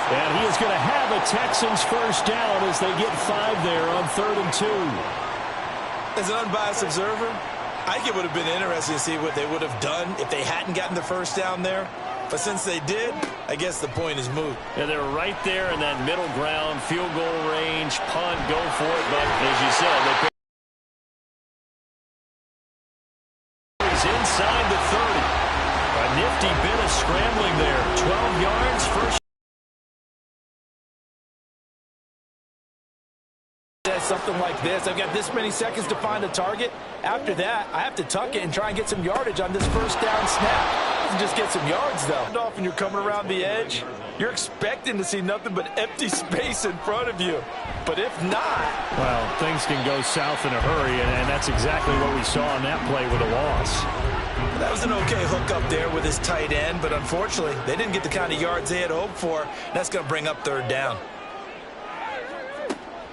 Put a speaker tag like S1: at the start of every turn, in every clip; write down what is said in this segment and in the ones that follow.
S1: And he is going to have a Texans first down as they get 5 there on 3rd and 2.
S2: As an unbiased observer, I think it would have been interesting to see what they would have done if they hadn't gotten the first down there. But since they did, I guess the point is moot.
S1: Yeah, they're right there in that middle ground, field goal range, punt, go for it. But as you said, they picked inside the 30. A nifty bit of scrambling there. 12 yards, first.
S2: Something like this. I've got this many seconds to find a target. After that, I have to tuck it and try and get some yardage on this first down snap. And just get some yards, though. Often you're coming around the edge, you're expecting to see nothing but empty space in front of you. But if not...
S1: Well, things can go south in a hurry, and that's exactly what we saw on that play with a loss.
S2: That was an okay hook up there with his tight end, but unfortunately, they didn't get the kind of yards they had hoped for. That's going to bring up 3rd down.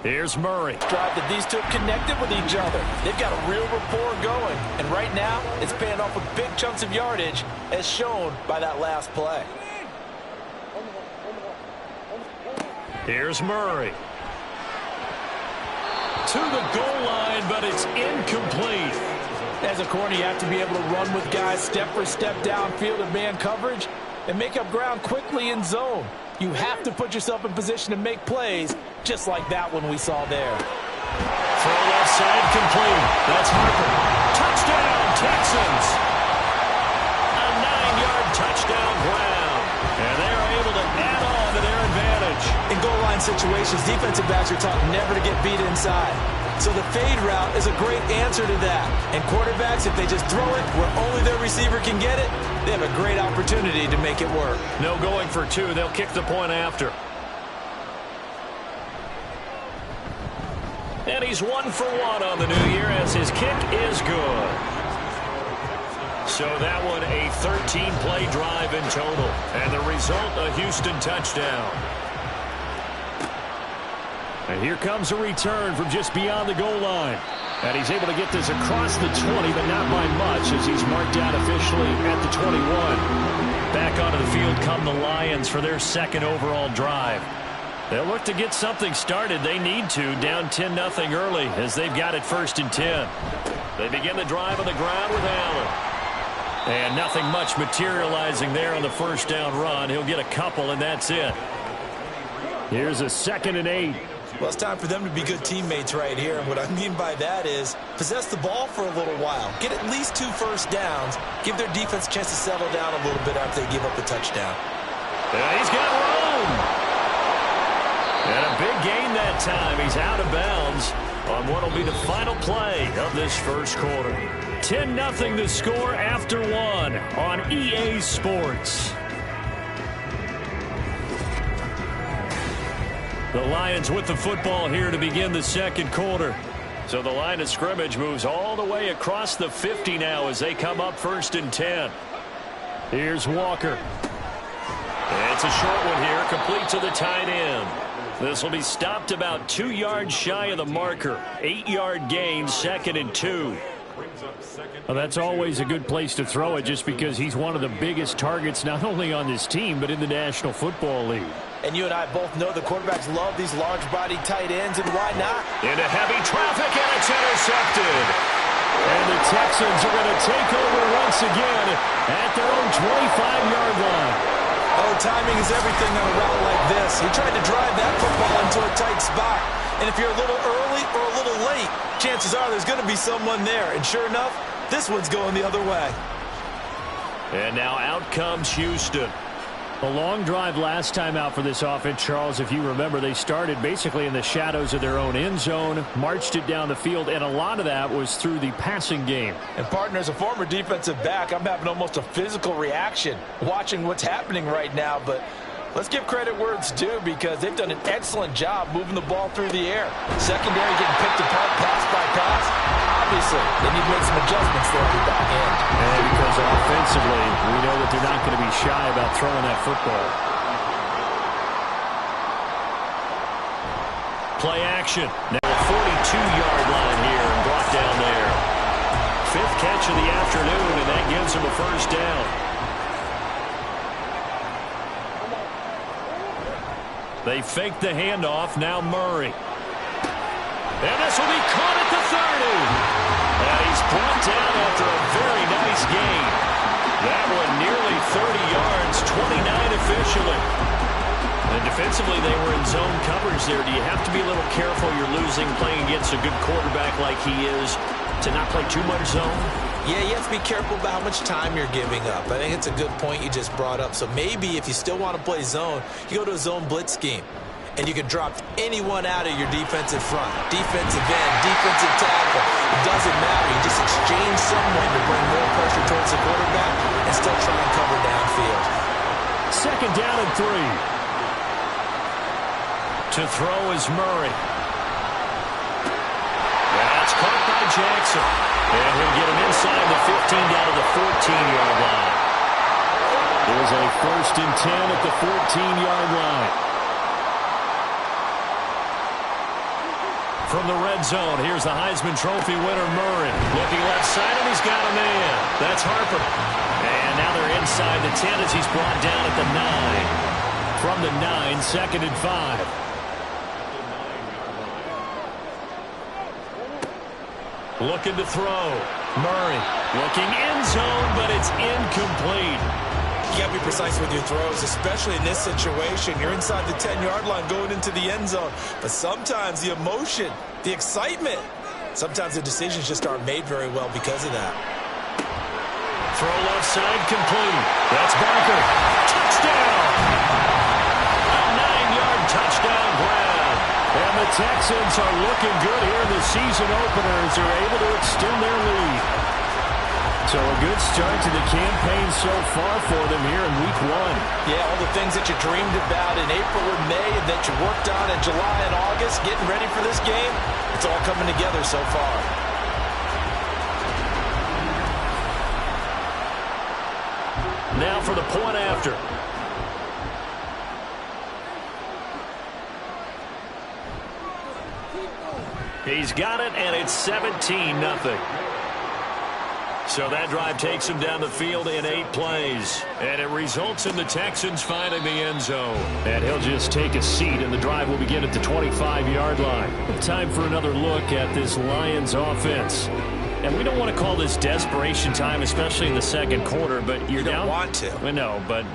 S1: Here's Murray.
S2: Drive that these two have connected with each other. They've got a real rapport going. And right now, it's paying off with big chunks of yardage, as shown by that last play.
S1: Here's Murray. To the goal line, but it's incomplete.
S2: As a corner, you have to be able to run with guys step for step downfield in man coverage and make up ground quickly in zone. You have to put yourself in position to make plays, just like that one we saw there.
S1: Throw left side complete. That's Harper. Touchdown, Texans. A 9-yard touchdown ground. And they're able to add on to their advantage.
S2: In goal line situations, defensive backs are taught never to get beat inside. So the fade route is a great answer to that. And quarterbacks, if they just throw it where only their receiver can get it, they have a great opportunity to make it work.
S1: No going for 2. They'll kick the point after. And he's 1 for 1 on the new year as his kick is good. So that one a 13-play drive in total. And the result, a Houston touchdown. And here comes a return from just beyond the goal line. And he's able to get this across the 20, but not by much as he's marked out officially at the 21. Back onto the field come the Lions for their 2nd overall drive. They'll look to get something started. They need to, down 10-0 early as they've got it 1st and 10. They begin the drive on the ground with Allen. And nothing much materializing there on the first down run. He'll get a couple, and that's it. Here's a 2nd and 8.
S2: Well, it's time for them to be good teammates right here. And what I mean by that is possess the ball for a little while. Get at least 2 first downs. Give their defense a chance to settle down a little bit after they give up the touchdown.
S1: Yeah, he's got room. And a big gain that time. He's out of bounds on what will be the final play of this first quarter. 10-0 the score after 1 on EA Sports. The Lions with the football here to begin the 2nd quarter. So the line of scrimmage moves all the way across the 50 now as they come up 1st and 10. Here's Walker. It's a short one here, complete to the tight end. This will be stopped about 2 yards shy of the marker. 8-yard gain, 2nd and 2. Well, that's always a good place to throw it just because he's one of the biggest targets not only on this team but in the National Football League.
S2: And you and I both know the quarterbacks love these large-bodied tight ends, and why not?
S1: Into heavy traffic, and it's intercepted. And the Texans are going to take over once again at their own 25-yard line.
S2: Oh, timing is everything on a route like this. He tried to drive that football into a tight spot. And if you're a little early or a little late, chances are there's going to be someone there. And sure enough, this one's going the other way.
S1: And now out comes Houston. A long drive last time out for this offense, Charles. If you remember, they started basically in the shadows of their own end zone, marched it down the field, and a lot of that was through the passing game.
S2: And, partner, as a former defensive back, I'm having almost a physical reaction watching what's happening right now. But let's give credit where it's due because they've done an excellent job moving the ball through the air. Secondary getting picked apart pass by pass. Obviously, they need to make some adjustments there at the back end.
S1: And because offensively, we know that they're not going to be shy about throwing that football. Play action. Now a 42-yard line here and brought down there. 5th catch of the afternoon, and that gives him a first down. They fake the handoff. Now Murray. And this will be caught at the 30. And he's brought down after a very nice gain. That one nearly 30 yards, 29 officially. And defensively, they were in zone coverage there. Do you have to be a little careful? You're losing, playing against a good quarterback like he is, to not play too much zone?
S2: Yeah, you have to be careful about how much time you're giving up. I think it's a good point you just brought up. So maybe if you still want to play zone, you go to a zone blitz scheme. And you can drop anyone out of your defensive front. Defensive end, defensive tackle. It doesn't matter. You just exchange someone to bring more pressure towards the quarterback and still try and cover downfield.
S1: Second down and 3. To throw is Murray. That's caught by Jackson. And he'll get him inside the 15 down to the 14-yard line. There's a 1st and 10 at the 14-yard line. From the red zone, here's the Heisman Trophy winner, Murray. Looking left side, and he's got a man. That's Harper. And now they're inside the 10 as he's brought down at the 9. From the 9, 2nd and 5. Looking to throw. Murray looking end zone, but it's incomplete.
S2: You got to be precise with your throws, especially in this situation. You're inside the 10-yard line going into the end zone. But sometimes the emotion, the excitement, sometimes the decisions just aren't made very well because of that.
S1: Throw left side complete. That's Barker. Touchdown! A 9-yard touchdown grab. And the Texans are looking good here in the season opener as they're able to extend their lead. So a good start to the campaign so far for them here in week 1.
S2: Yeah, all the things that you dreamed about in April and May and that you worked on in July and August, getting ready for this game, it's all coming together so far.
S1: Now for the point after. He's got it, and it's 17-0. So that drive takes him down the field in 8 plays. And it results in the Texans finding the end zone. And he'll just take a seat, and the drive will begin at the 25-yard line. Time for another look at this Lions offense. And we don't want to call this desperation time, especially in the second quarter, but you're down.
S2: You don't want to.
S1: Well, no, but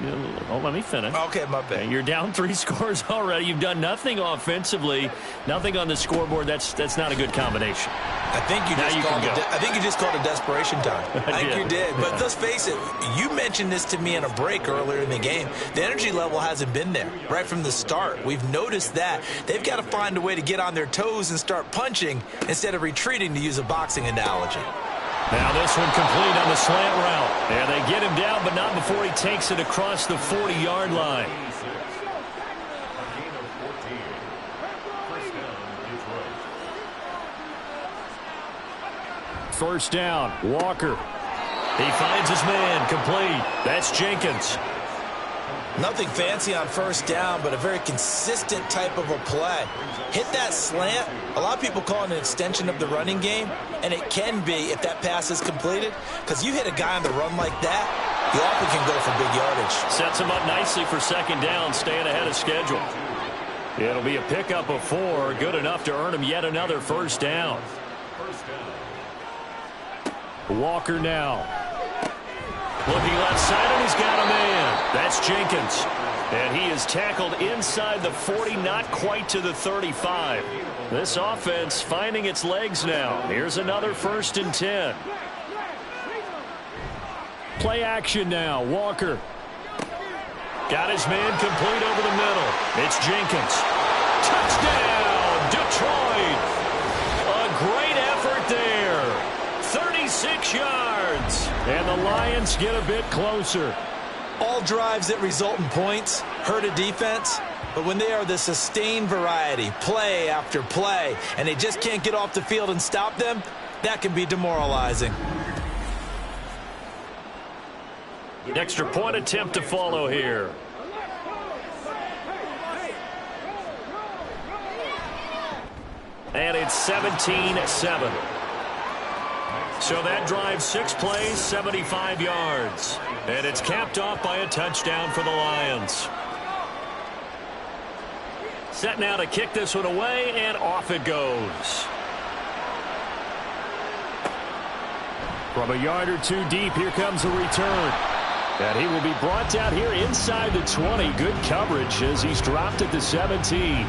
S1: let me finish.
S2: Okay, my bad.
S1: You're down 3 scores already. You've done nothing offensively, nothing on the scoreboard. That's not a good combination.
S2: I think you just called it desperation time. I think you did. But let's face it, you mentioned this to me in a break earlier in the game. The energy level hasn't been there right from the start. We've noticed that. They've got to find a way to get on their toes and start punching instead of retreating, to use a boxing analogy.
S1: Now this one complete on the slant route. And they get him down, but not before he takes it across the 40-yard line. First down, Walker. He finds his man, complete. That's Jenkins.
S2: Nothing fancy on first down, but a very consistent type of a play. Hit that slant. A lot of people call it an extension of the running game, and it can be if that pass is completed, because you hit a guy on the run like that, you often can go for big yardage.
S1: Sets him up nicely for second down, staying ahead of schedule. It'll be a pickup of 4, good enough to earn him yet another first down. Walker now. Looking left side, and he's got a man. That's Jenkins. And he is tackled inside the 40, not quite to the 35. This offense finding its legs now. Here's another 1st and 10. Play action now. Walker. Got his man complete over the middle. It's Jenkins. Touchdown, Detroit. A great effort there. 36 yards. And the Lions get a bit closer.
S2: All drives that result in points hurt a defense, but when they are the sustained variety, play after play, and they just can't get off the field and stop them, that can be demoralizing.
S1: An extra point attempt to follow here. And it's 17-7. So that drive, 6 plays, 75 yards. And it's capped off by a touchdown for the Lions. Set now to kick this one away, and off it goes. From a yard or two deep, here comes the return. And he will be brought down here inside the 20. Good coverage as he's dropped at the 17.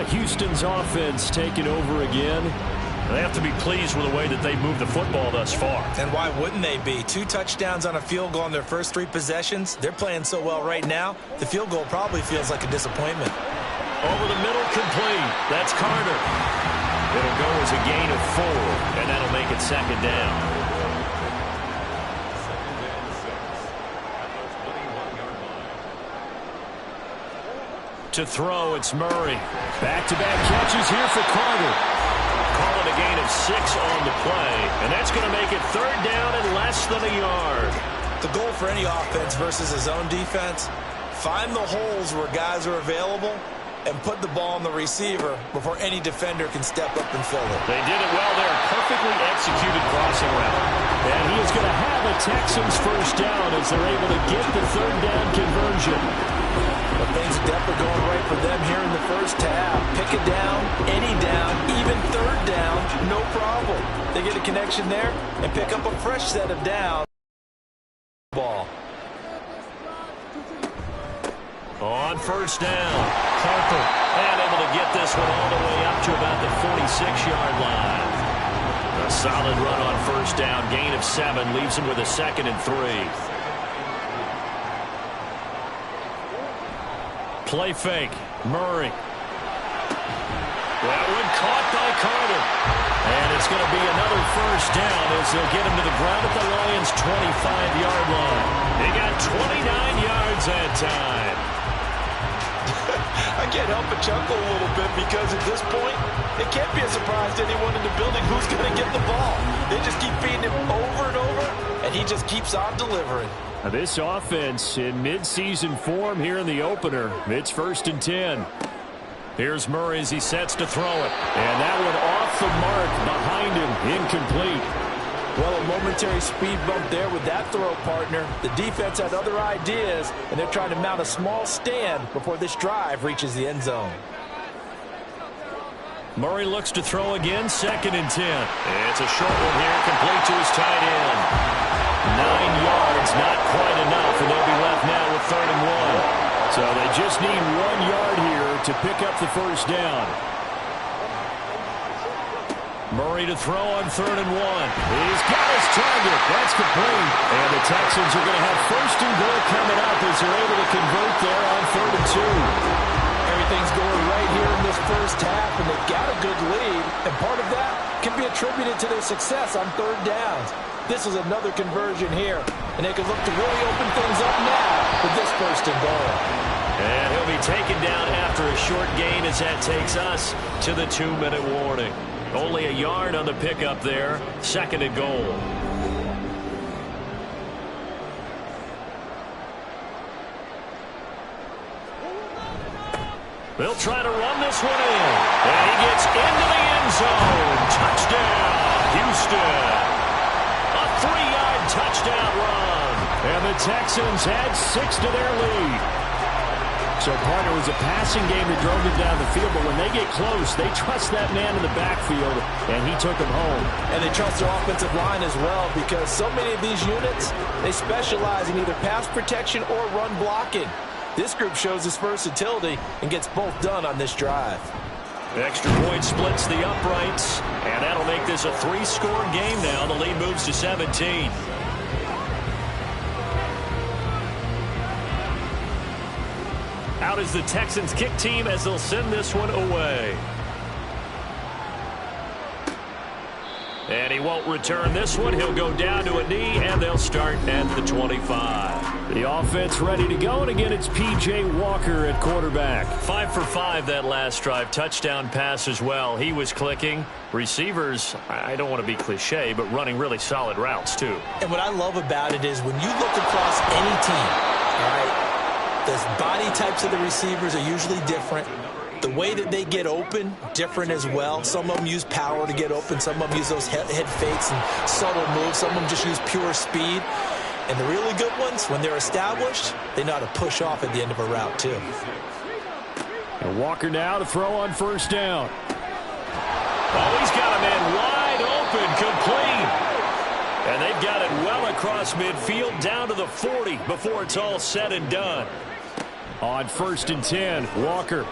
S1: Houston's offense taking over again.
S3: They have to be pleased with the way that they moved the football thus far.
S2: And why wouldn't they be? 2 touchdowns on a field goal on their first 3 possessions. They're playing so well right now, the field goal probably feels like a disappointment.
S1: Over the middle, complete. That's Carter. It'll go as a gain of 4, and that'll make it second down. To throw, it's Murray. Back-to-back catches here for Carter. Call it a gain of 6 on the play, and that's going to make it third down and less than a yard.
S2: The goal for any offense versus his own defense, find the holes where guys are available and put the ball on the receiver before any defender can step up and fill it.
S1: They did it well there. Perfectly executed crossing route. And he is going to have a Texans first down as they're able to get the third down conversion.
S2: But things are definitely going right for them here in the first half. Pick it down, any down, even third down, no problem. They get a connection there and pick up a fresh set of downs. Ball.
S1: On first down, Harper, and able to get this one all the way up to about the 46-yard line. A solid run on first down, gain of 7, leaves him with a 2nd and 3. Play fake, Murray. That one caught by Carter. And it's going to be another first down as they'll get him to the ground at the Lions' 25-yard line. They got 29 yards that time.
S2: I can't help but chuckle a little bit because at this point, it can't be a surprise to anyone in the building who's going to get the ball. They just keep feeding him over and over, and he just keeps on delivering.
S1: Now this offense in midseason form here in the opener. It's 1st and 10. Here's Murray as he sets to throw it. And that one off the mark behind him. Incomplete.
S2: Well, a momentary speed bump there with that throw, partner. The defense had other ideas, and they're trying to mount a small stand before this drive reaches the end zone.
S1: Murray looks to throw again, 2nd and 10. It's a short one here, complete to his tight end. 9 yards, not quite enough, and they'll be left now with 3rd and 1. So they just need 1 yard here to pick up the first down. Murray to throw on 3rd and 1. He's got his target. That's complete. And the Texans are going to have 1st and goal coming up as they're able to convert there on 3rd and 2.
S2: Everything's going right here in this first half, and they've got a good lead. And part of that can be attributed to their success on 3rd downs. This is another conversion here, and they can look to really open things up now with this 1st and goal.
S1: And he'll be taken down after a short gain as that takes us to the 2-minute warning. Only a yard on the pickup there. 2nd and goal. They'll try to run this one in. And he gets into the end zone. Touchdown, Houston. A 3-yard touchdown run. And the Texans add 6 to their lead. So, partner, it was a passing game that drove them down the field, but when they get close, they trust that man in the backfield, and he took them home.
S2: And they trust their offensive line as well because so many of these units, they specialize in either pass protection or run blocking. This group shows its versatility and gets both done on this drive.
S1: The extra point splits the uprights, and that'll make this a 3-score game now. The lead moves to 17. Out is the Texans kick team as they'll send this one away. And he won't return this one. He'll go down to a knee, and they'll start at the 25. The offense ready to go, and again, it's P.J. Walker at quarterback. 5 for 5 that last drive. Touchdown pass as well. He was clicking. Receivers, I don't want to be cliche, but running really solid routes, too.
S2: And what I love about it is when you look across any team, all right, the body types of the receivers are usually different. The way that they get open, different as well. Some of them use power to get open. Some of them use those head fakes and subtle moves. Some of them just use pure speed. And the really good ones, when they're established, they know how to push off at the end of a route, too.
S1: And Walker now to throw on first down. Oh, he's got a man wide open, complete. And they've got it well across midfield down to the 40 before it's all said and done. On 1st and 10, Walker.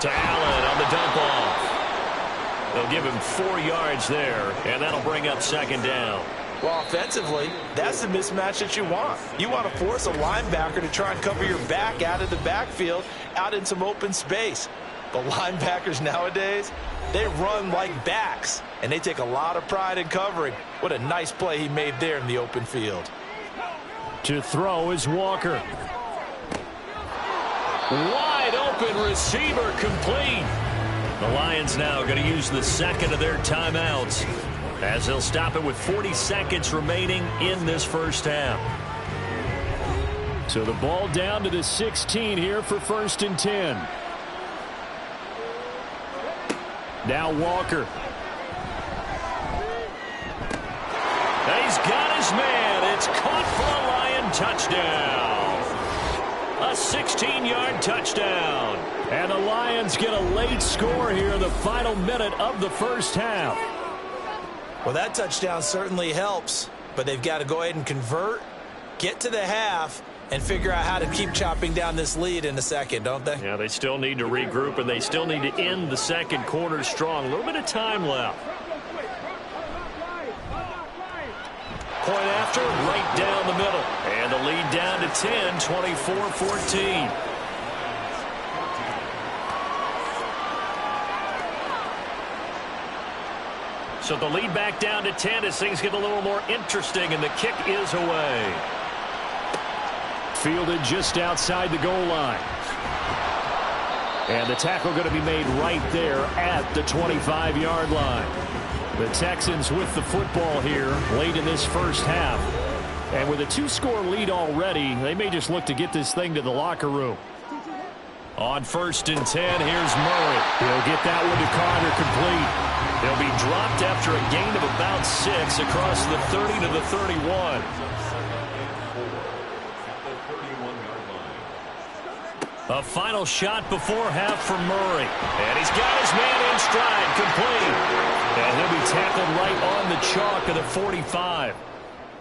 S1: To Allen on the dump off. They'll give him 4 yards there, and that'll bring up 2nd down.
S2: Well, offensively, that's the mismatch that you want. You want to force a linebacker to try and cover your back out of the backfield, out in some open space. The linebackers nowadays, they run like backs, and they take a lot of pride in covering. What a nice play he made there in the open field.
S1: To throw is Walker. Wide open receiver, complete. The Lions now going to use the 2nd of their timeouts as they'll stop it with 40 seconds remaining in this first half. So the ball down to the 16 here for 1st and 10. Now Walker. He's got his man. It's caught for a Lion touchdown. A 16-yard touchdown. And the Lions get a late score here in the final minute of the first half.
S2: Well, that touchdown certainly helps, but they've got to go ahead and convert, get to the half, and figure out how to keep chopping down this lead in the second, don't they?
S1: Yeah, they still need to regroup, and they still need to end the second quarter strong. A little bit of time left. Point after, right down the middle. And the lead down to 10, 24-14. So the lead back down to 10 as things get a little more interesting, and the kick is away. Fielded just outside the goal line. And the tackle going to be made right there at the 25-yard line. The Texans with the football here late in this first half. And with a 2-score lead already, they may just look to get this thing to the locker room. On 1st and 10, here's Murray. He'll get that one to Carter, complete. He'll be dropped after a gain of about 6 across the 30 to the 31. A final shot before half for Murray. And he's got his man in stride, complete. And he'll be tackled right on the chalk of the 45.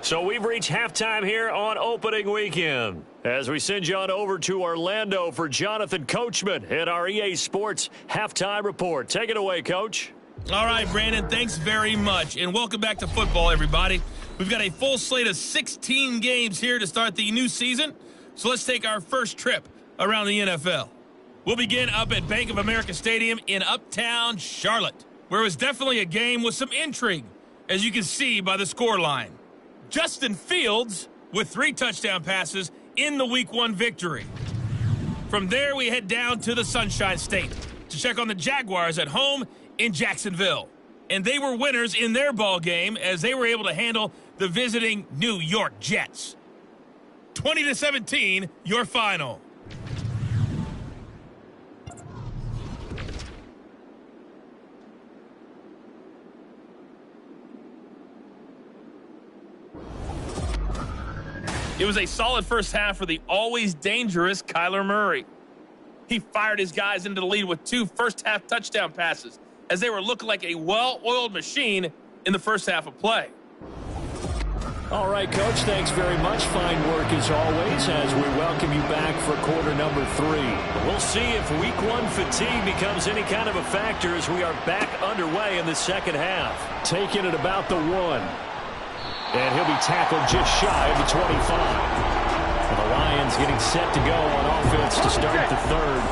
S1: So we've reached halftime here on opening weekend. As we send you on over to Orlando for Jonathan Coachman at our EA Sports Halftime Report. Take it away, Coach.
S4: All right, Brandon, thanks very much. And welcome back to football, everybody. We've got a full slate of 16 games here to start the new season. So let's take our first trip around the NFL. We'll begin up at Bank of America Stadium in Uptown Charlotte, where it was definitely a game with some intrigue, as you can see by the scoreline. Justin Fields with 3 touchdown passes in the Week 1 victory. From there, we head down to the Sunshine State to check on the Jaguars at home in Jacksonville. And they were winners in their ball game as they were able to handle the visiting New York Jets. 20-17, your final. It was a solid first half for the always dangerous Kyler Murray. He fired his guys into the lead with 2 first-half touchdown passes as they were looking like a well-oiled machine in the first half of play.
S1: All right, Coach, thanks very much. Fine work as always as we welcome you back for quarter number 3. We'll see if Week 1 fatigue becomes any kind of a factor as we are back underway in the second half. Taking it about the 1. And he'll be tackled just shy of the 25. And the Lions getting set to go on offense to start the third.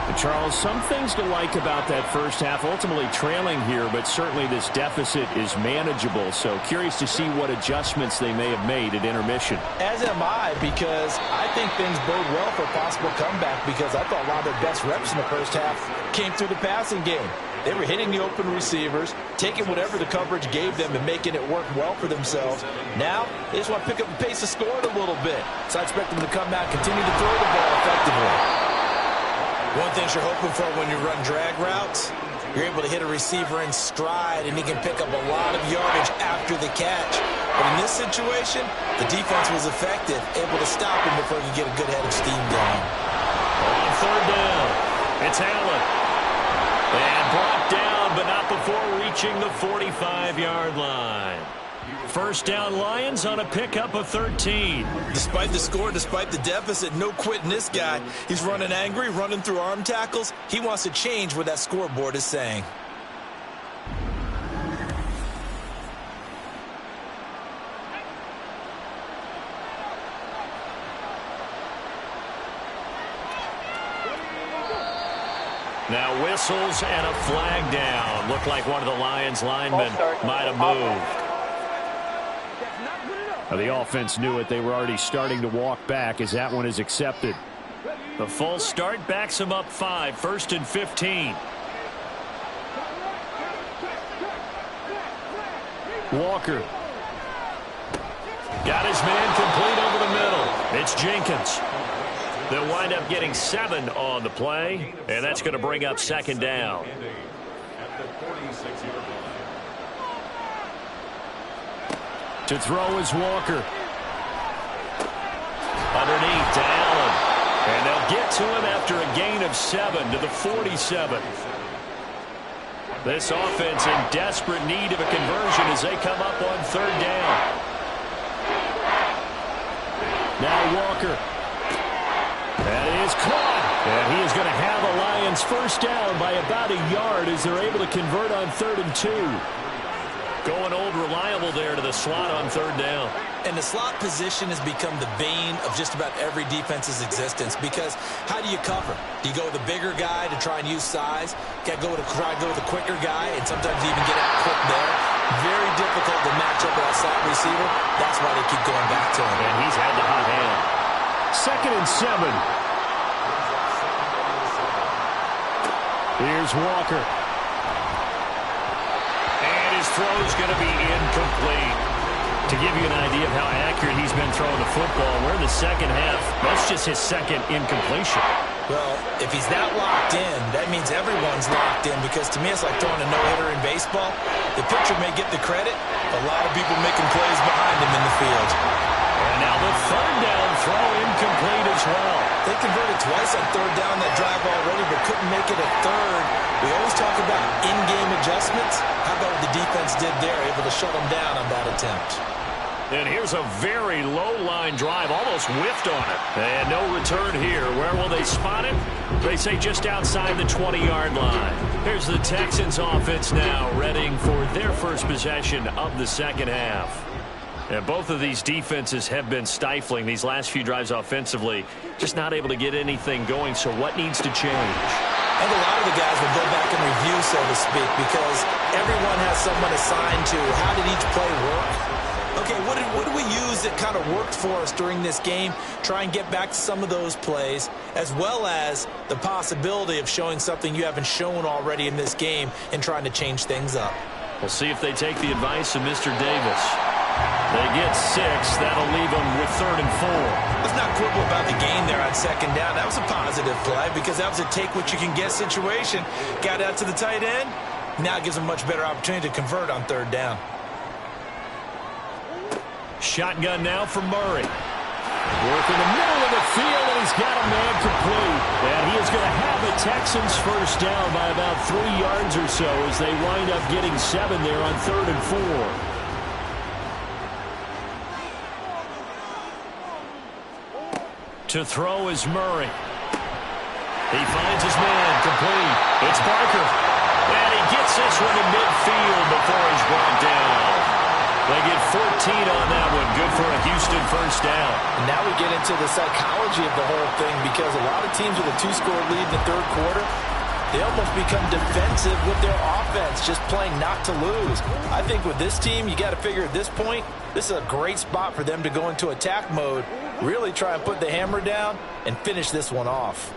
S1: And Charles, some things to like about that first half. Ultimately trailing here, but certainly this deficit is manageable. So curious to see what adjustments they may have made at intermission.
S2: As am I, because I think things bode well for a possible comeback, because I thought a lot of their best reps in the first half came through the passing game. They were hitting the open receivers, taking whatever the coverage gave them and making it work well for themselves. Now, they just want to pick up the pace of scoring a little bit. So I expect them to come out and continue to throw the ball effectively.
S5: One thing you're hoping for when you run drag routes, you're able to hit a receiver in stride, and he can pick up a lot of yardage after the catch. But in this situation, the defense was effective, able to stop him before he could get a good head of steam going.
S1: On 3rd down. It's Allen. And brought down, but not before reaching the 45-yard line. First down Lions on a pickup of 13.
S5: Despite the score, despite the deficit, no quitting this guy. He's running angry, running through arm tackles. He wants to change what that scoreboard is saying.
S1: Now whistles and a flag down. Looked like one of the Lions linemen might have moved. The offense knew it. They were already starting to walk back as that one is accepted. The full start backs him up 5. First and 15. Walker. Got his man complete over the middle. It's Jenkins. They'll wind up getting 7 on the play, and that's going to bring up second down. To throw is Walker. Underneath to Allen. And they'll get to him after a gain of 7 to the 47. This offense in desperate need of a conversion as they come up on third down. Now Walker. That is caught. And he is going to have a Lions first down by about a yard as they're able to convert on 3rd and 2. Going old reliable there to the slot on third down.
S5: And the slot position has become the bane of just about every defense's existence because how do you cover? Do you go with a bigger guy to try and use size? Got to try to go with a quicker guy and sometimes even get out quick there. Very difficult to match up with that slot receiver. That's why they keep going back to him.
S1: And he's had the hot hand. 2nd and 7. Here's Walker. And his throw is going to be incomplete. To give you an idea of how accurate he's been throwing the football, we're in the second half. That's just his second incompletion.
S5: Well, if he's that locked in, that means everyone's locked in because to me it's like throwing a no-hitter in baseball. The pitcher may get the credit, but a lot of people making plays behind him in the field.
S1: And now the third down throw incomplete as well.
S5: They converted twice on third down that drive already, but couldn't make it a third. We always talk about in-game adjustments. How about what the defense did there, able to shut them down on that attempt?
S1: And here's a very low-line drive, almost whiffed on it. And no return here. Where will they spot it? They say just outside the 20-yard line. Here's the Texans offense now, readying for their first possession of the second half. And both of these defenses have been stifling these last few drives offensively. Just not able to get anything going, so what needs to change?
S5: And a lot of the guys will go back and review, so to speak, because everyone has someone assigned to how did each play work. Okay, what do we use that kind of worked for us during this game? Try and get back to some of those plays, as well as the possibility of showing something you haven't shown already in this game and trying to change things up.
S1: We'll see if they take the advice of Mr. Davis. They get 6. That'll leave them with 3rd and 4.
S5: Let's not quibble about the gain there on second down. That was a positive play because that was a take-what-you-can-get situation. Got out to the tight end. Now it gives them a much better opportunity to convert on third down.
S1: Shotgun now for Murray. Working the middle of the field, and he's got a man complete. And he is going to have the Texans first down by about 3 yards or so as they wind up getting 7 there on 3rd and 4. To throw is Murray. He finds his man complete. It's Barker. And he gets this one to midfield before he's brought down. They get 14 on that one. Good for a Houston first down.
S5: And now we get into the psychology of the whole thing because a lot of teams with a 2-score lead in the third quarter, they almost become defensive with their offense, just playing not to lose. I think with this team, you got to figure at this point, this is a great spot for them to go into attack mode, really try and put the hammer down and finish this one off.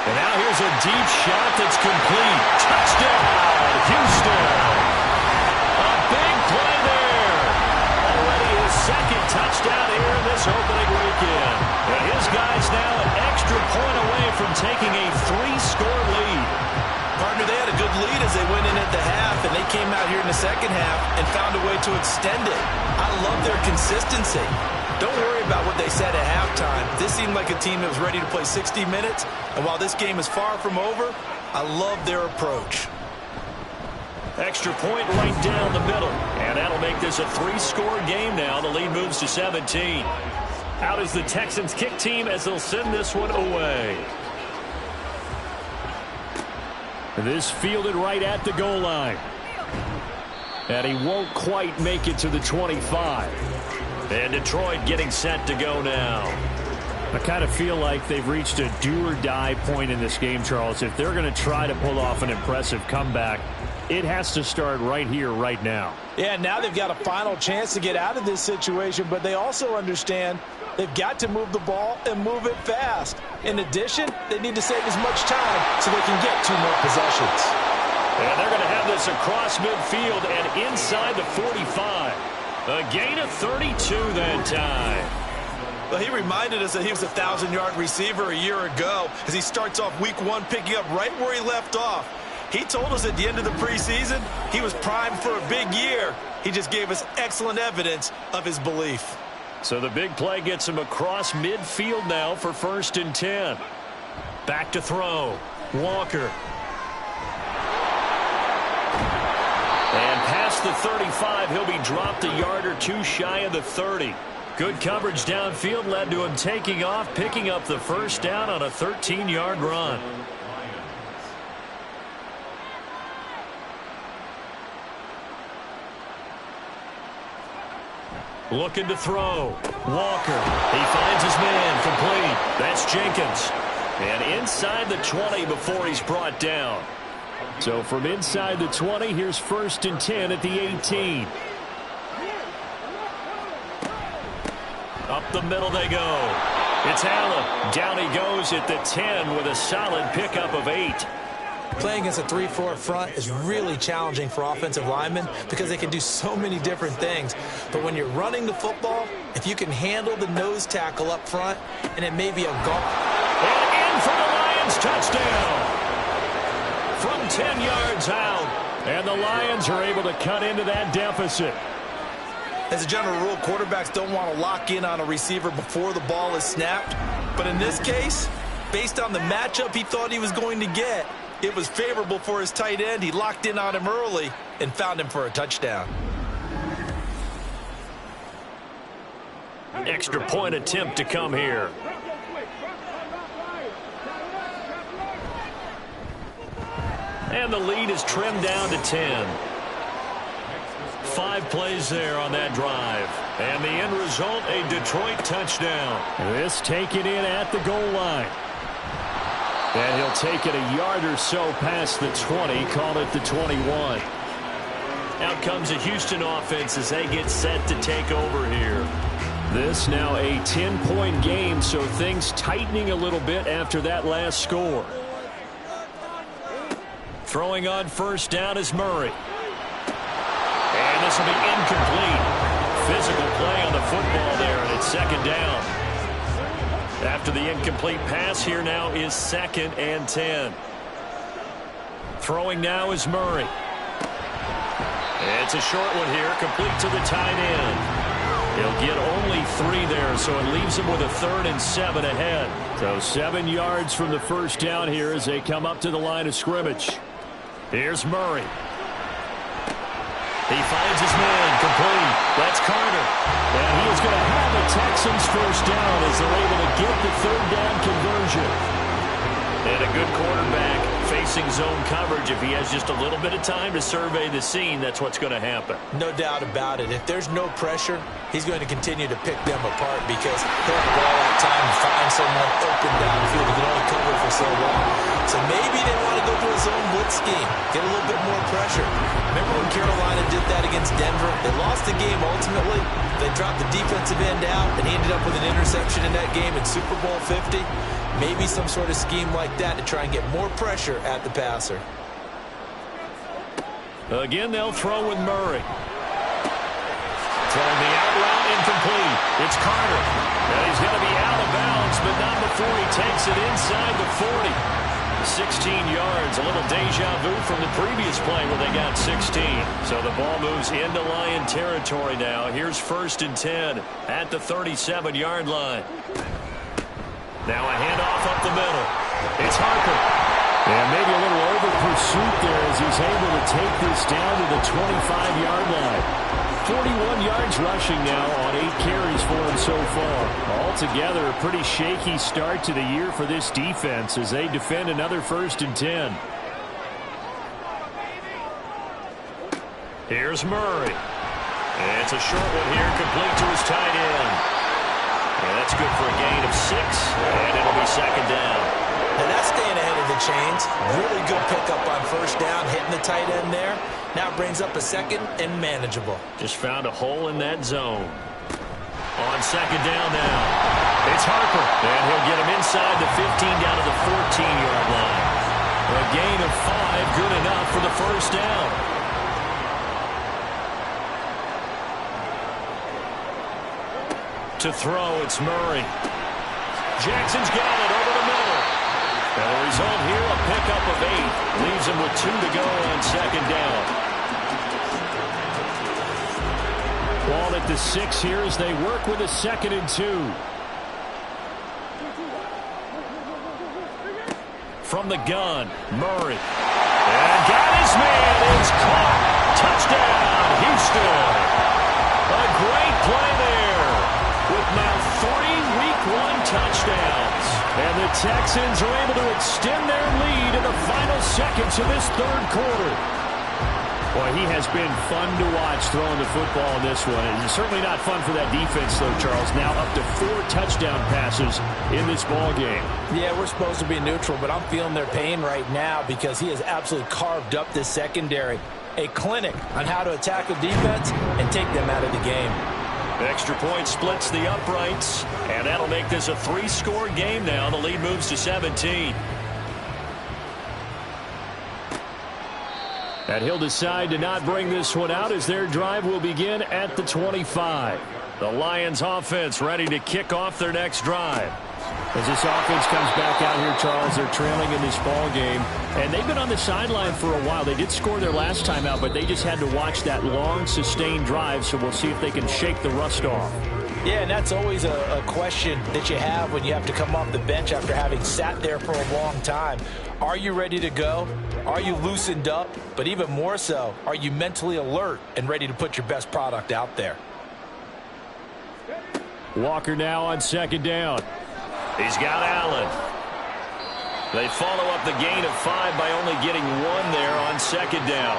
S1: And now here's a deep shot that's complete. Touchdown, Houston. A big play there. Already his second touchdown here in this opening weekend. And his guys now an extra point away from taking a 3-score lead.
S5: Partner, they had a good lead as they went in at the half, and they came out here in the second half and found a way to extend it. I love their consistency. Don't worry about what they said at halftime. This seemed like a team that was ready to play 60 minutes. And while this game is far from over, I love their approach.
S1: Extra point right down the middle. And that'll make this a 3-score game now. The lead moves to 17. Out is the Texans kick team as they'll send this one away. This fielded right at the goal line. And he won't quite make it to the 25. And Detroit getting set to go now. I kind of feel like they've reached a do-or-die point in this game, Charles. If they're going to try to pull off an impressive comeback, it has to start right here, right now.
S5: Yeah, now they've got a final chance to get out of this situation, but they also understand they've got to move the ball and move it fast. In addition, they need to save as much time so they can get 2 more possessions.
S1: And they're going to have this across midfield and inside the 45. A gain of 32 that time.
S5: Well, he reminded us that he was a 1,000-yard receiver a year ago as he starts off week 1 picking up right where he left off. He told us at the end of the preseason he was primed for a big year. He just gave us excellent evidence of his belief.
S1: So the big play gets him across midfield now for 1st and 10. Back to throw. Walker. And past the 35, he'll be dropped a yard or 2 shy of the 30. Good coverage downfield led to him taking off, picking up the 1st down on a 13-yard run. Looking to throw. Walker. He finds his man. Complete. That's Jenkins. And inside the 20 before he's brought down. So from inside the 20, here's 1st and 10 at the 18. Up the middle they go. It's Allen. Down he goes at the 10 with a solid pickup of 8.
S5: Playing against a 3-4 front is really challenging for offensive linemen because they can do so many different things. But when you're running the football, if you can handle the nose tackle up front, and it may be a goal.
S1: And in for the Lions, touchdown. From 10 yards out. And the Lions are able to cut into that deficit.
S5: As a general rule, quarterbacks don't want to lock in on a receiver before the ball is snapped. But in this case, based on the matchup he thought he was going to get, it was favorable for his tight end. He locked in on him early and found him for a touchdown.
S1: Extra point attempt to come here. And the lead is trimmed down to 10. 5 plays there on that drive. And the end result, a Detroit touchdown. This taken in at the goal line. And he'll take it a yard or so past the 20, call it the 21. Out comes the Houston offense as they get set to take over here. This now a 10-point game, so things tightening a little bit after that last score. Throwing on 1st down is Murray. And this will be incomplete. Physical play on the football there, and it's 2nd down. After the incomplete pass, here now is 2nd and 10. Throwing now is Murray. It's a short one here, complete to the tight end. He'll get only 3 there, so it leaves him with a 3rd and 7 ahead. So 7 yards from the 1st down here as they come up to the line of scrimmage. Here's Murray. He finds his man, complete. That's Carter. And he is going to have the Texans 1st down as they're able to get the 3rd down conversion. And a good quarterback facing zone coverage. If he has just a little bit of time to survey the scene, that's what's going to happen.
S5: No doubt about it. If there's no pressure, he's going to continue to pick them apart because he'll have all that time to find someone open downfield. He can only cover for so long. So maybe they want to go to a zone blitz scheme, get a little bit more pressure. Remember when Carolina did that against Denver? They lost the game ultimately. They dropped the defensive end out, and he ended up with an interception in that game in Super Bowl 50. Maybe some sort of scheme like that to try and get more pressure at the passer.
S1: Again, they'll throw with Murray. Throwing the out route incomplete. It's Carter. And he's going to be out of bounds, but not before he takes it inside the 40. 16 yards, a little deja vu from the previous play where they got 16. So the ball moves into Lion territory now. Here's 1st and 10 at the 37-yard line. Now a handoff up the middle. It's Harper. And maybe a little over pursuit there as he's able to take this down to the 25-yard line. 41 yards rushing now on 8 carries for him so far. Altogether, a pretty shaky start to the year for this defense as they defend another 1st and 10. Here's Murray. And it's a short one here, complete to his tight end. And that's good for a gain of 6, and it'll be 2nd down.
S5: And that's staying ahead of the chains. Really good pickup on 1st down, hitting the tight end there. Now brings up a 2nd and manageable.
S1: Just found a hole in that zone. On 2nd down now. It's Harper. And he'll get him inside the 15 down to the 14-yard line. A gain of 5, good enough for the 1st down. To throw, it's Murray. Jackson's got it over the middle. And the result here, a pickup of 8. Leaves him with 2 to go on 2nd down. Ball at the 6 here as they work with a 2nd and 2. From the gun, Murray. And got his man. It's caught. Touchdown, Houston. A great play there with now 3 Week 1 touchdowns. And the Texans are able to extend their lead in the final seconds of this 3rd quarter. Boy, he has been fun to watch throwing the football in this one. It's certainly not fun for that defense, though, Charles. Now up to 4 touchdown passes in this ball game.
S2: Yeah, we're supposed to be neutral, but I'm feeling their pain right now because he has absolutely carved up this secondary. A clinic on how to attack a defense and take them out of the game.
S1: Extra point splits the uprights, and that'll make this a 3-score game now. The lead moves to 17. And he'll decide to not bring this one out as their drive will begin at the 25. The Lions offense ready to kick off their next drive. As this offense comes back out here, Charles, they're trailing in this ball game. And they've been on the sideline for a while. They did score their last time out, but they just had to watch that long, sustained drive. So we'll see if they can shake the rust off.
S2: Yeah, and that's always a question that you have when you have to come off the bench after having sat there for a long time. Are you ready to go? Are you loosened up? But even more so, are you mentally alert and ready to put your best product out there?
S1: Walker now on 2nd down. He's got Allen. They follow up the gain of 5 by only getting 1 there on 2nd down.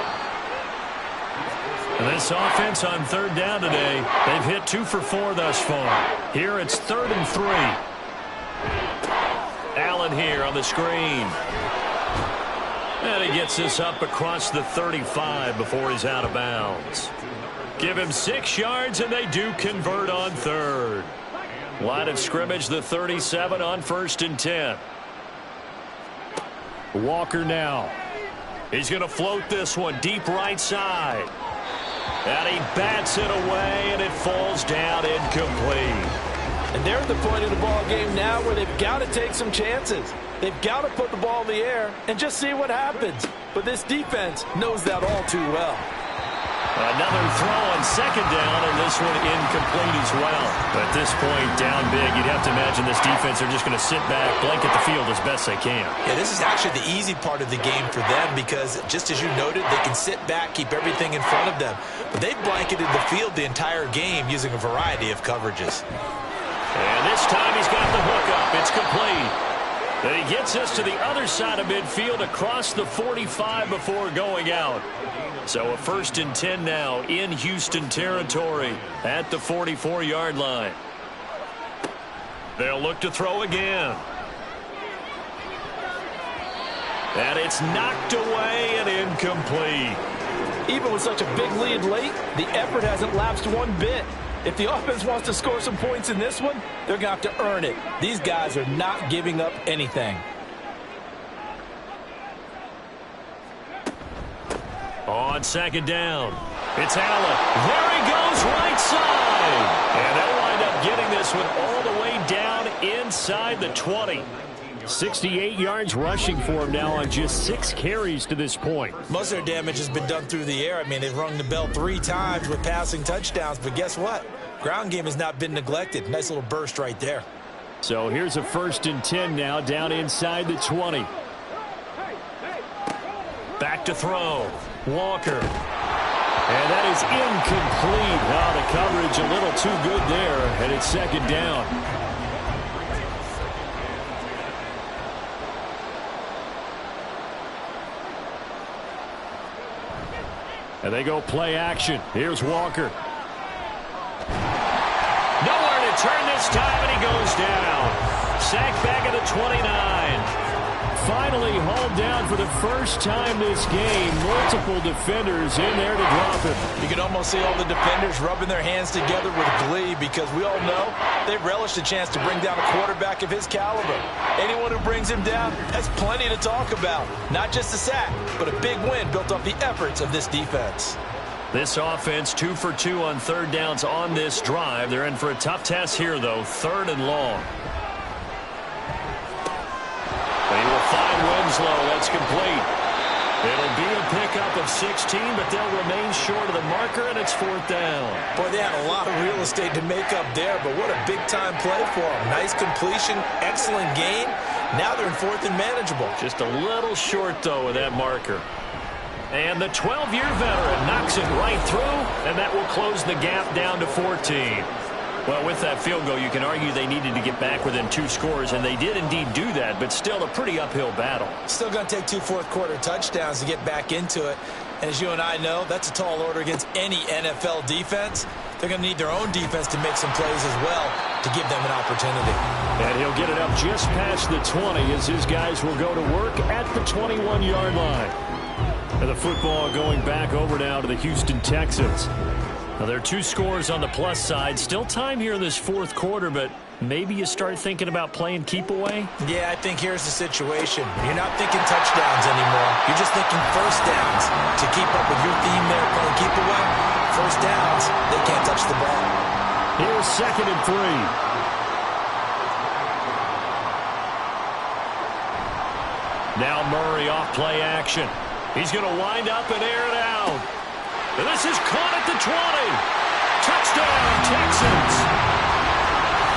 S1: And this offense on 3rd down today, they've hit 2 for 4 thus far. Here it's 3rd and 3. Allen here on the screen. And he gets this up across the 35 before he's out of bounds. Give him 6 yards, and they do convert on 3rd. Line of scrimmage, the 37 on 1st and 10. Walker now. He's going to float this one deep right side. And he bats it away, and it falls down incomplete.
S2: And they're at the point of the ball game now where they've got to take some chances. They've got to put the ball in the air and just see what happens. But this defense knows that all too well.
S1: Another throw on 2nd down, and this one incomplete as well. But at this point, down big, you'd have to imagine this defense are just going to sit back, blanket the field as best they can.
S5: Yeah, this is actually the easy part of the game for them because, just as you noted, they can sit back, keep everything in front of them. But they've blanketed the field the entire game using a variety of coverages.
S1: And this time he's got the hook up. It's complete. And he gets us to the other side of midfield across the 45 before going out. So a 1st and 10 now in Houston territory at the 44-yard line. They'll look to throw again. And it's knocked away and incomplete.
S2: Even with such a big lead late, the effort hasn't lapsed one bit. If the offense wants to score some points in this one, they're going to have to earn it. These guys are not giving up anything.
S1: On 2nd down, it's Allen. There he goes, right side. And they'll wind up getting this one all the way down inside the 20. 68 yards rushing for him now on just 6 carries to this point.
S5: Most of their damage has been done through the air. I mean, they've rung the bell 3 times with passing touchdowns, but guess what? Ground game has not been neglected. Nice little burst right there.
S1: So here's a 1st and 10 now, down inside the 20.
S3: Back to throw.
S1: Walker. And that is incomplete. Oh, the coverage a little too good there, and it's 2nd down. And they go play action. Here's Walker. Nowhere to turn this time, and he goes down. Sacked back at the 29. Finally hauled down for the first time this game. Multiple defenders in there to drop him.
S2: You can almost see all the defenders rubbing their hands together with glee because we all know they relish the chance to bring down a quarterback of his caliber. Anyone who brings him down has plenty to talk about. Not just a sack, but a big win built off the efforts of this defense.
S3: This offense 2 for 2 on 3rd downs on this drive. They're in for a tough test here, though. 3rd and long. They will find Winslow. That's complete. It'll be a pickup of 16, but they'll remain short of the marker, and it's 4th down.
S5: Boy, they had a lot of real estate to make up there, but what a big-time play for them. Nice completion, excellent gain. Now they're in 4th and manageable.
S3: Just a little short, though, of that marker. And the 12-year veteran knocks it right through, and that will close the gap down to 14. Well, with that field goal, you can argue they needed to get back within 2 scores, and they did indeed do that, but still a pretty uphill battle.
S5: Still going to take 2 fourth-quarter touchdowns to get back into it. And as you and I know, that's a tall order against any NFL defense. They're going to need their own defense to make some plays as well to give them an opportunity.
S1: And he'll get it up just past the 20 as his guys will go to work at the 21-yard line. And the football going back over now to the Houston Texans. Now, there are 2 scores on the plus side. Still time here in this 4th quarter, but maybe you start thinking about playing keep away?
S5: Yeah, I think here's the situation. You're not thinking touchdowns anymore. You're just thinking 1st downs. To keep up with your theme there, playing keep away, 1st downs, they can't touch the ball.
S1: Here's 2nd and 3. Now Murray off play action. He's going to wind up and air it out. And this is caught at the 20. Touchdown, Texans.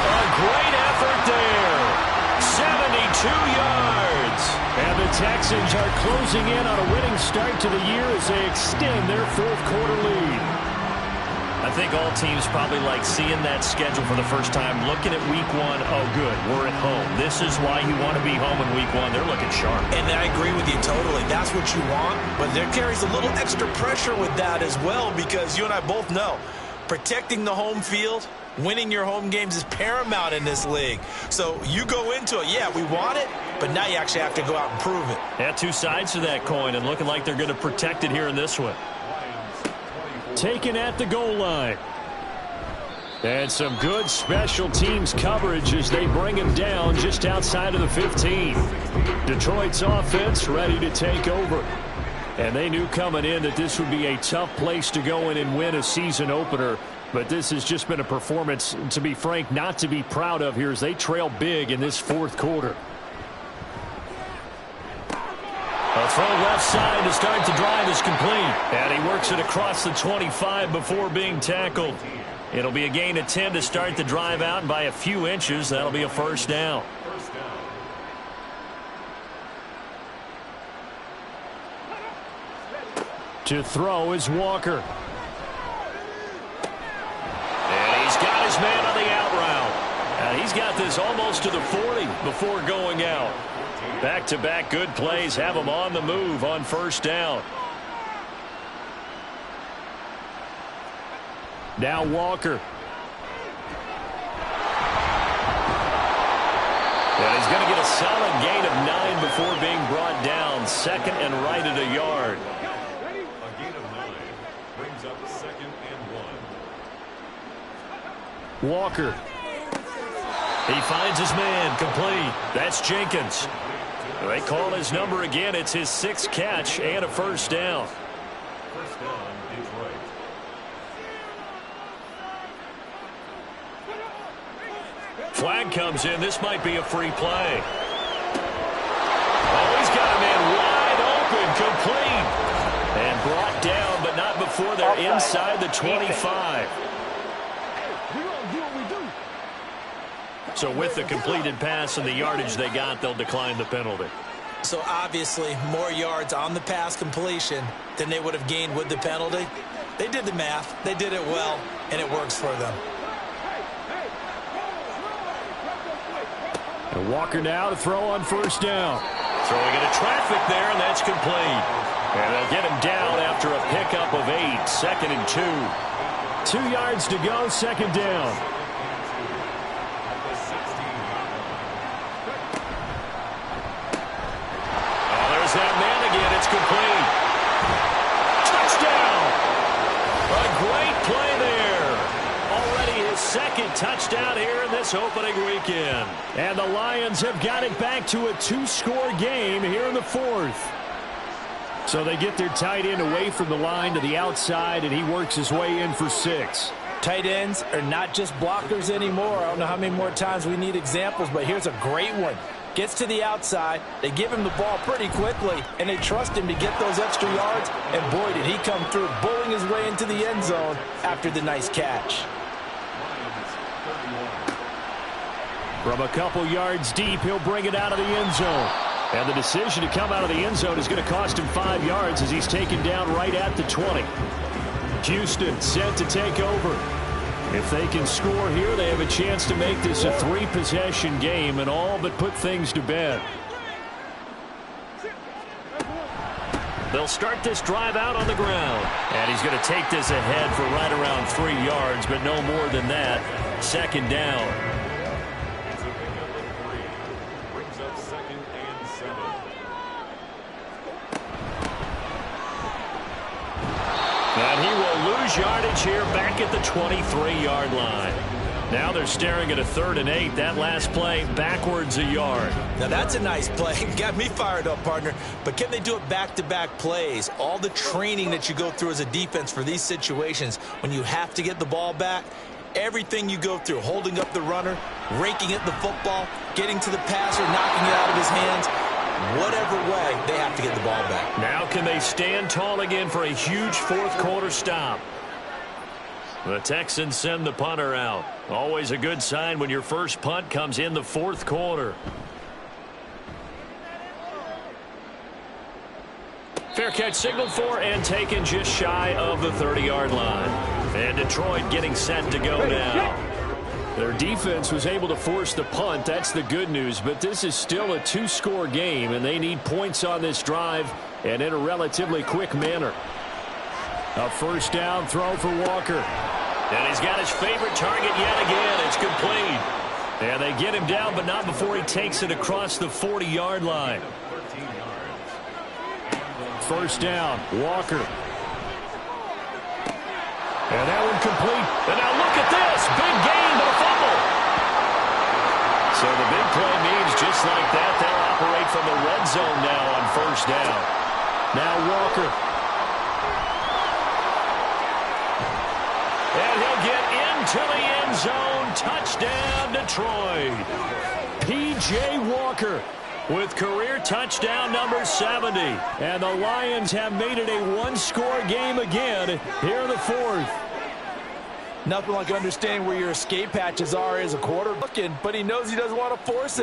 S1: A great effort there. 72 yards. And the Texans are closing in on a winning start to the year as they extend their 4th quarter lead.
S3: I think all teams probably like seeing that schedule for the first time, looking at week 1. Oh, good, we're at home. This is why you want to be home in week 1. They're looking sharp.
S5: And I agree with you totally. That's what you want. But there carries a little extra pressure with that as well because you and I both know protecting the home field, winning your home games is paramount in this league. So you go into it, yeah, we want it, but now you actually have to go out and prove it.
S3: Yeah, 2 sides to that coin and looking like they're going to protect it here in this one.
S1: Taken at the goal line. And some good special teams coverage as they bring him down just outside of the 15. Detroit's offense ready to take over. And they knew coming in that this would be a tough place to go in and win a season opener. But this has just been a performance, to be frank, not to be proud of here as they trail big in this 4th quarter. A throw left side to start the drive is complete. And he works it across the 25 before being tackled. It'll be a gain of 10 to start the drive out, and by a few inches, that'll be a 1st down. To throw is Walker. And he's got his man on the out route. And he's got this almost to the 40 before going out. Back-to-back good plays have him on the move on 1st down. Now Walker. And he's going to get a solid gain of 9 before being brought down. 2nd and right at a yard.
S6: A gain of 9 brings up 2nd and 1.
S1: Walker. He finds his man, complete. That's Jenkins. They call his number again. It's his 6th catch and a 1st down.
S6: 1st down, Detroit.
S1: Flag comes in. This might be a free play.
S3: inside the 25. So with the completed pass and the yardage they got, they'll decline the penalty.
S5: So obviously more yards on the pass completion than they would have gained with the penalty. They did the math. They did it well, and it works for them.
S1: And Walker now to throw on first down.
S3: Throwing into traffic there, and that's complete. And they'll get him down after a pickup of 8. 2nd and 2.
S1: 2 yards to go, second down.
S3: Oh, there's that man again. It's complete. Touchdown! A great play there. Already his 2nd touchdown here in this opening weekend.
S1: And the Lions have got it back to a 2-score game here in the 4th. So they get their tight end away from the line to the outside, and he works his way in for 6.
S2: Tight ends are not just blockers anymore. I don't know how many more times we need examples, but here's a great one. Gets to the outside, they give him the ball pretty quickly, and they trust him to get those extra yards, and boy, did he come through, bullying his way into the end zone after the nice catch.
S1: From a couple yards deep, he'll bring it out of the end zone. And the decision to come out of the end zone is going to cost him 5 yards as he's taken down right at the 20. Houston set to take over. If they can score here, they have a chance to make this a 3-possession game and all but put things to bed.
S3: They'll start this drive out on the ground. And he's going to take this ahead for right around 3 yards, but no more than that. 2nd down. And he will lose yardage here back at the 23-yard line. Now they're staring at a 3rd and 8. That last play, backwards a yard.
S5: Now that's a nice play. Got me fired up, partner. But can they do it back-to-back plays? All the training that you go through as a defense for these situations, when you have to get the ball back, everything you go through, holding up the runner, raking at the football, getting to the passer, knocking it out of his hands, whatever way, they have to get the ball back.
S3: Now can they stand tall again for a huge 4th quarter stop? The Texans send the punter out. Always a good sign when your first punt comes in the 4th quarter. Fair catch signaled for and taken just shy of the 30-yard line. And Detroit getting set to go now.
S1: Their defense was able to force the punt. That's the good news. But this is still a 2-score game, and they need points on this drive and in a relatively quick manner. A first down throw for Walker.
S3: And he's got his favorite target yet again. It's complete.
S1: And they get him down, but not before he takes it across the 40-yard line. First down, Walker. And that one complete.
S3: And now look at this. Big gain, but a fumble.
S1: So the big play means just like that, they'll operate from the red zone now on first down. Now Walker.
S3: And he'll get into the end zone. Touchdown, Detroit.
S1: P.J. Walker with career touchdown number 70. And the Lions have made it a 1-score game again here in the 4th.
S2: Nothing like understanding where your escape hatches are as a quarterback, but he knows he doesn't want to force it.